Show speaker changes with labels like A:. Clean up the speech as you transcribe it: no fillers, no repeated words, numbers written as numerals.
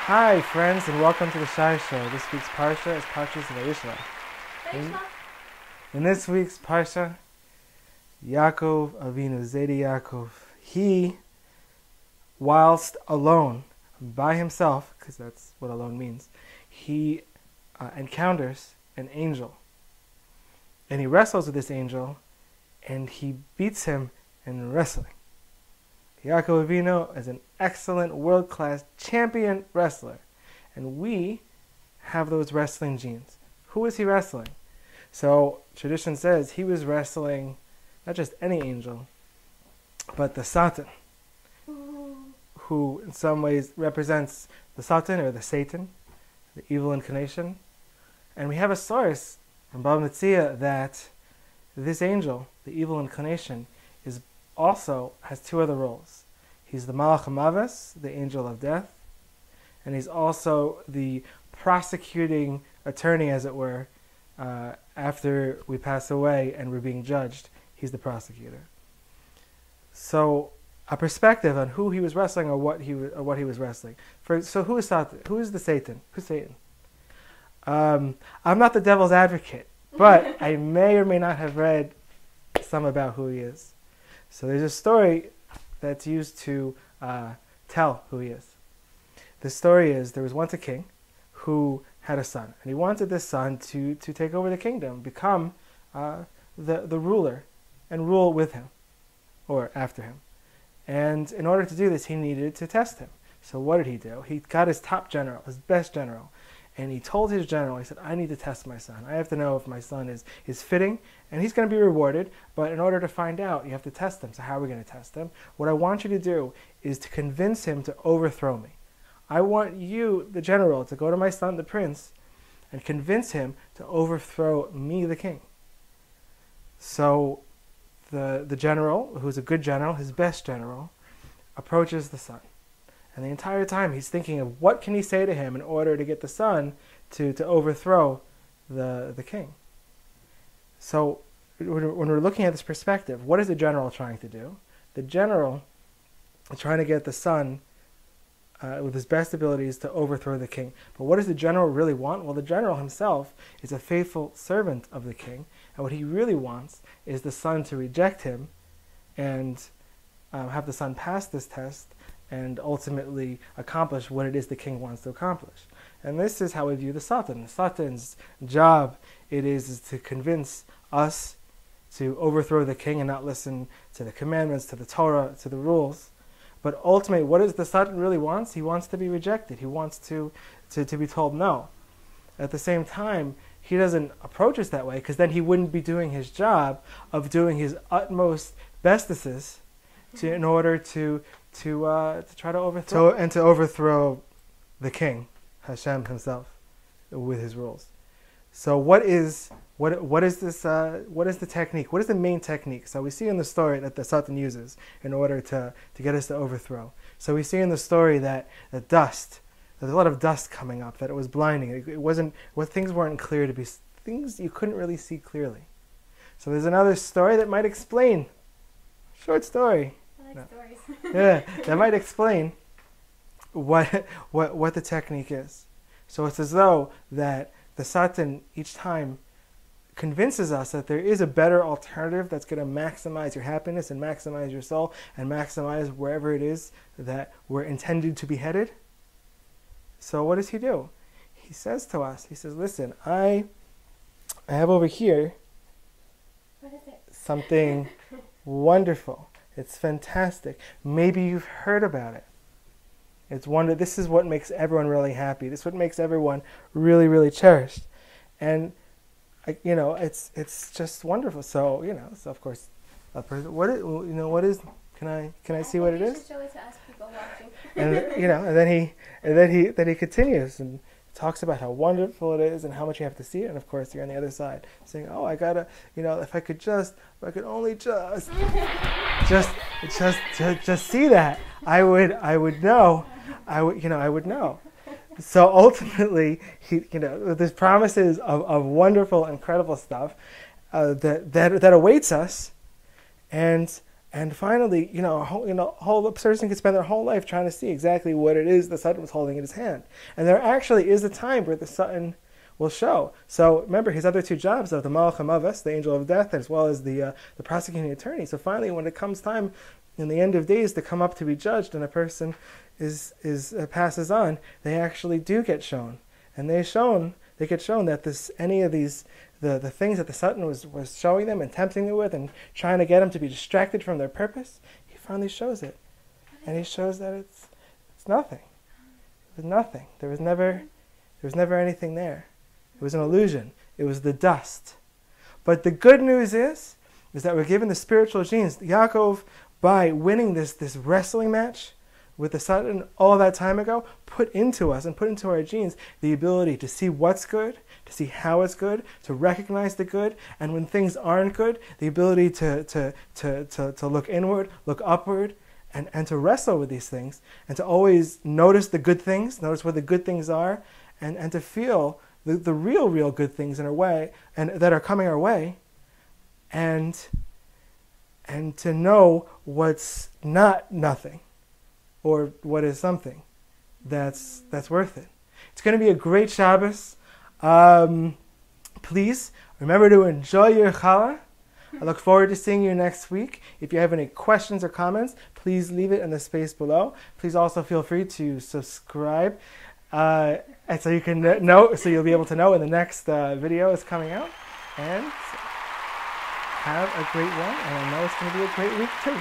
A: Hi friends, and welcome to the Shai show. This week's Parsha is Parshas Vayishlach. In this week's Parsha, Yaakov Avinu, Zedi Yaakov, he, whilst alone, by himself, because that's what alone means, he encounters an angel. And he wrestles with this angel, and he beats him in wrestling. Yaakov Avinu is an excellent, world-class champion wrestler. And we have those wrestling genes. Who is he wrestling? So, tradition says he was wrestling not just any angel, but the Satan, who in some ways represents the Satan or the Satan, the evil inclination. And we have a source from Bava Basra that this angel, the evil inclination, also has two other roles. He's the malakh ha-mavet, the angel of death, and he's also the prosecuting attorney, as it were, after we pass away and we're being judged. He's the prosecutor. So, a perspective on who he was wrestling or what he was wrestling. So, who is Satan? Who is the Satan? Who's Satan? I'm not the devil's advocate, but I may or may not have read some about who he is. So there's a story that's used to tell who he is. The story is, there was once a king who had a son, and he wanted this son to take over the kingdom, become the ruler, and rule with him, or after him. And in order to do this, he needed to test him. So what did he do? He got his top general, his best general, and he told his general, he said, I need to test my son. I have to know if my son is fitting, and he's going to be rewarded, but in order to find out, you have to test him. So how are we going to test him? What I want you to do is to convince him to overthrow me. I want you, the general, to go to my son, the prince, and convince him to overthrow me, the king. So the general, who's a good general, his best general, approaches the son. And the entire time he's thinking of what can he say to him in order to get the son to overthrow the king. So when we're looking at this perspective, what is the general trying to do? The general is trying to get the son with his best abilities to overthrow the king. But what does the general really want? Well, the general himself is a faithful servant of the king. And what he really wants is the son to reject him and have the son pass this test and ultimately accomplish what it is the king wants to accomplish. And this is how we view the Satan. The Satan's job is to convince us to overthrow the king and not listen to the commandments, to the Torah, to the rules. But ultimately, what is the Satan really wants? He wants to be rejected. He wants to be told no. At the same time, he doesn't approach us that way, because then he wouldn't be doing his job of doing his utmost bestesses in order to try to overthrow the king, Hashem himself, with his rules. So what is the technique? What is the main technique? So we see in the story that the Satan uses in order to get us to overthrow. So we see in the story that the dust, there's a lot of dust coming up, that it was blinding. It wasn't, things weren't clear to be, things you couldn't really see clearly. So there's another story that might explain, short story.
B: Stories.
A: Yeah, that might explain what the technique is. So it's as though that the Satan each time convinces us that there is a better alternative that's going to maximize your happiness and maximize your soul and maximize wherever it is that we're intended to be headed. So what does he do? He says to us, he says, listen, I have over here
B: What is it?
A: something wonderful. It's fantastic. Maybe you've heard about it. This is what makes everyone really happy. This is what makes everyone really, really cherished. And it's just wonderful. So so of course, a person, what is? Can I see what it is?
B: You should show it to us people watching.
A: And then he continues and talks about how wonderful it is and how much you have to see it. And of course, you're on the other side saying, "Oh, I gotta, if I could only just see that, I would know. I would know." So ultimately, there's promises of wonderful, incredible stuff that awaits us, and And finally, whole person could spend their whole life trying to see exactly what it is the Satan was holding in his hand. And there actually is a time where the Satan will show. So remember his other two jobs of the malakh, ha-mavet, the angel of death, as well as the prosecuting attorney. So finally, when it comes time in the end of days to come up to be judged, and a person passes on, they actually do get shown, and they get shown that any of these the things that the Satan was showing them and tempting them with and trying to get them to be distracted from their purpose, he finally shows it, and he shows that it's nothing. It was nothing. There was never anything there. It was an illusion. It was the dust. But the good news is that we're given the spiritual genes. Yaakov, by winning this wrestling match with the Satan all that time ago, put into us and put into our genes the ability to see what's good, to see how it's good, to recognize the good, and when things aren't good, the ability to look inward, look upward, and to wrestle with these things, and to always notice the good things, notice where the good things are, and to feel the real good things in our way, and that are coming our way, and to know what's not nothing, or what is something that's worth it. It's going to be a great Shabbos. Please remember to enjoy your challah. I look forward to seeing you next week. If you have any questions or comments, please leave it in the space below. Please also feel free to subscribe, and so you can so you'll be able to know when the next video is coming out. And have a great one, and I know it's going to be a great week too.